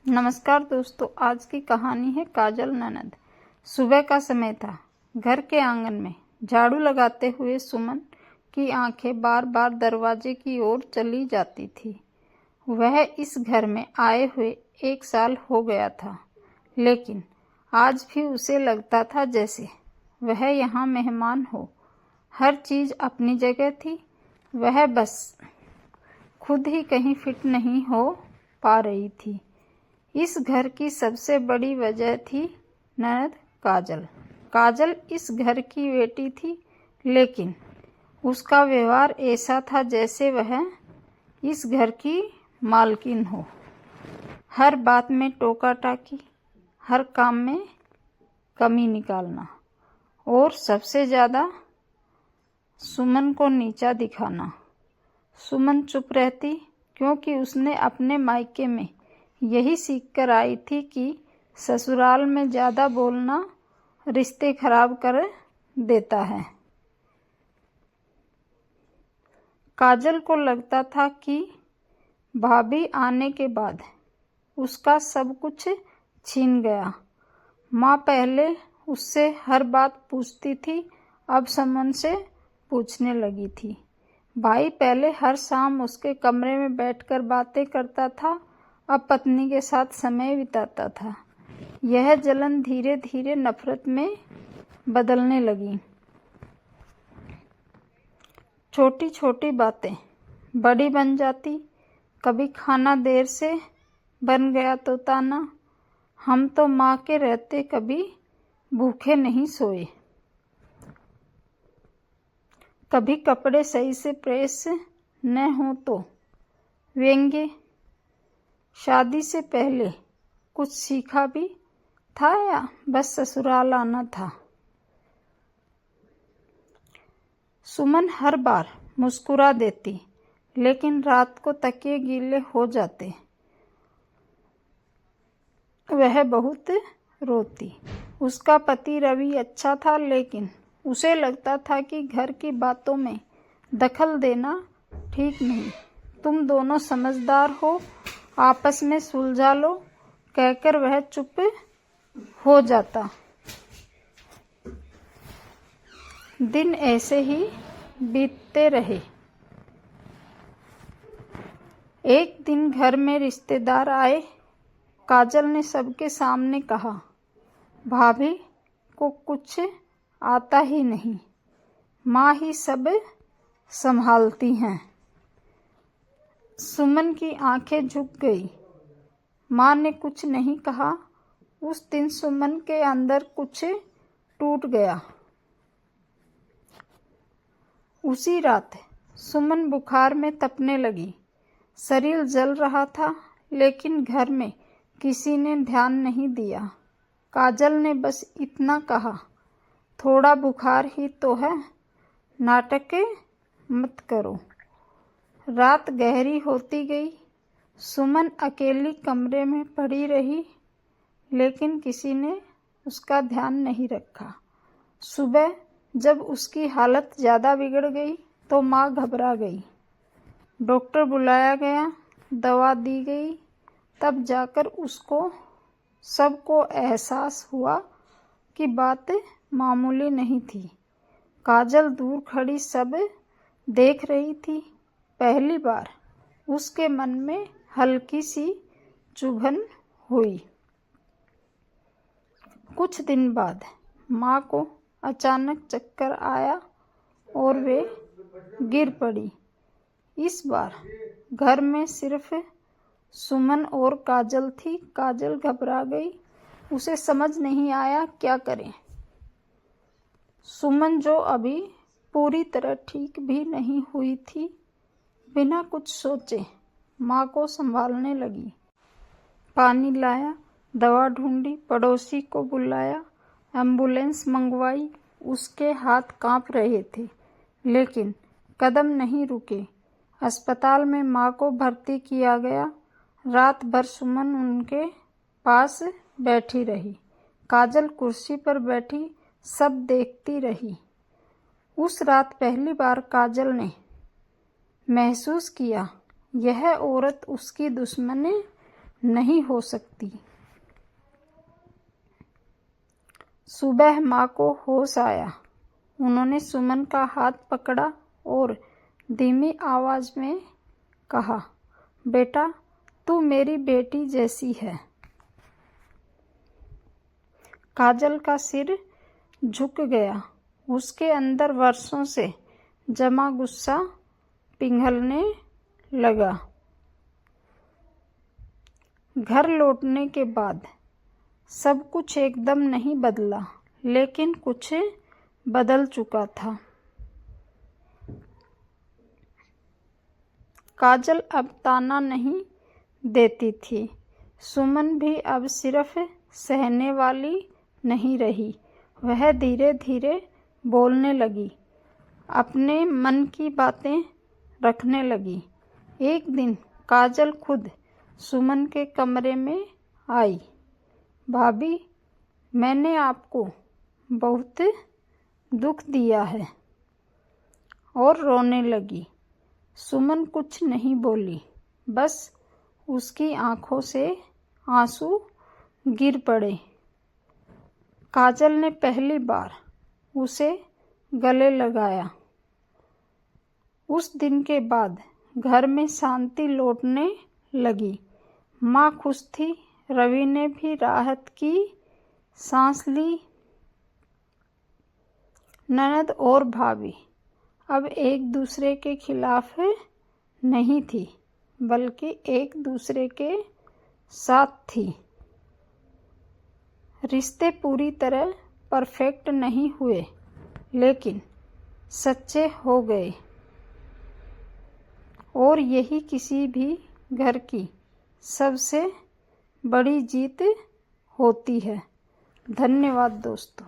नमस्कार दोस्तों, आज की कहानी है काजल ननद। सुबह का समय था। घर के आंगन में झाड़ू लगाते हुए सुमन की आंखें बार बार दरवाजे की ओर चली जाती थी। वह इस घर में आए हुए 1 साल हो गया था, लेकिन आज भी उसे लगता था जैसे वह यहाँ मेहमान हो। हर चीज़ अपनी जगह थी, वह बस खुद ही कहीं फिट नहीं हो पा रही थी। इस घर की सबसे बड़ी वजह थी ननद काजल। काजल इस घर की बेटी थी, लेकिन उसका व्यवहार ऐसा था जैसे वह इस घर की मालकिन हो। हर बात में टोका टाकी, हर काम में कमी निकालना और सबसे ज़्यादा सुमन को नीचा दिखाना। सुमन चुप रहती, क्योंकि उसने अपने मायके में यही सीख कर आई थी कि ससुराल में ज़्यादा बोलना रिश्ते खराब कर देता है। काजल को लगता था कि भाभी आने के बाद उसका सब कुछ छीन गया। माँ पहले उससे हर बात पूछती थी, अब सुमन से पूछने लगी थी। भाई पहले हर शाम उसके कमरे में बैठकर बातें करता था, अब पत्नी के साथ समय बिताता था। यह जलन धीरे धीरे नफरत में बदलने लगी। छोटी छोटी बातें बड़ी बन जाती। कभी खाना देर से बन गया तो ताना, हम तो माँ के रहते कभी भूखे नहीं सोए। कभी कपड़े सही से प्रेस न हो तो व्यंग्य। शादी से पहले कुछ सीखा भी था या बस ससुराल आना था? सुमन हर बार मुस्कुरा देती, लेकिन रात को तकिए गीले हो जाते। वह बहुत रोती। उसका पति रवि अच्छा था, लेकिन उसे लगता था कि घर की बातों में दखल देना ठीक नहीं। तुम दोनों समझदार हो, आपस में सुलझा लो, कहकर वह चुप हो जाता। दिन ऐसे ही बीतते रहे। एक दिन घर में रिश्तेदार आए। काजल ने सबके सामने कहा, भाभी को कुछ आता ही नहीं, माँ ही सब संभालती हैं। सुमन की आंखें झुक गई। माँ ने कुछ नहीं कहा। उस दिन सुमन के अंदर कुछ टूट गया। उसी रात सुमन बुखार में तपने लगी। शरीर जल रहा था, लेकिन घर में किसी ने ध्यान नहीं दिया। काजल ने बस इतना कहा, थोड़ा बुखार ही तो है, नाटक मत करो। रात गहरी होती गई। सुमन अकेली कमरे में पड़ी रही, लेकिन किसी ने उसका ध्यान नहीं रखा। सुबह जब उसकी हालत ज़्यादा बिगड़ गई तो माँ घबरा गई। डॉक्टर बुलाया गया, दवा दी गई। तब जाकर सबको एहसास हुआ कि बात मामूली नहीं थी। काजल दूर खड़ी सब देख रही थी। पहली बार उसके मन में हल्की सी चुभन हुई। कुछ दिन बाद माँ को अचानक चक्कर आया और वे गिर पड़ी। इस बार घर में सिर्फ सुमन और काजल थी। काजल घबरा गई। उसे समझ नहीं आया क्या करे। सुमन, जो अभी पूरी तरह ठीक भी नहीं हुई थी, बिना कुछ सोचे माँ को संभालने लगी। पानी लाया, दवा ढूंढी, पड़ोसी को बुलाया, एम्बुलेंस मंगवाई। उसके हाथ कांप रहे थे, लेकिन कदम नहीं रुके। अस्पताल में माँ को भर्ती किया गया। रात भर सुमन उनके पास बैठी रही। काजल कुर्सी पर बैठी सब देखती रही। उस रात पहली बार काजल ने महसूस किया, यह औरत उसकी दुश्मन नहीं हो सकती। सुबह माँ को होश आया। उन्होंने सुमन का हाथ पकड़ा और धीमी आवाज में कहा, बेटा, तू मेरी बेटी जैसी है। काजल का सिर झुक गया। उसके अंदर वर्षों से जमा गुस्सा पिघलने लगा। घर लौटने के बाद सब कुछ एकदम नहीं बदला, लेकिन कुछ बदल चुका था। काजल अब ताना नहीं देती थी। सुमन भी अब सिर्फ सहने वाली नहीं रही। वह धीरे धीरे बोलने लगी, अपने मन की बातें रखने लगी। एक दिन काजल खुद सुमन के कमरे में आई। भाभी, मैंने आपको बहुत दुख दिया है, और रोने लगी। सुमन कुछ नहीं बोली, बस उसकी आंखों से आंसू गिर पड़े। काजल ने पहली बार उसे गले लगाया। उस दिन के बाद घर में शांति लौटने लगी। माँ खुश थी, रवि ने भी राहत की सांस ली। ननद और भाभी अब एक दूसरे के खिलाफ नहीं थी, बल्कि एक दूसरे के साथ थी। रिश्ते पूरी तरह परफेक्ट नहीं हुए, लेकिन सच्चे हो गए, और यही किसी भी घर की सबसे बड़ी जीत होती है। धन्यवाद दोस्तों।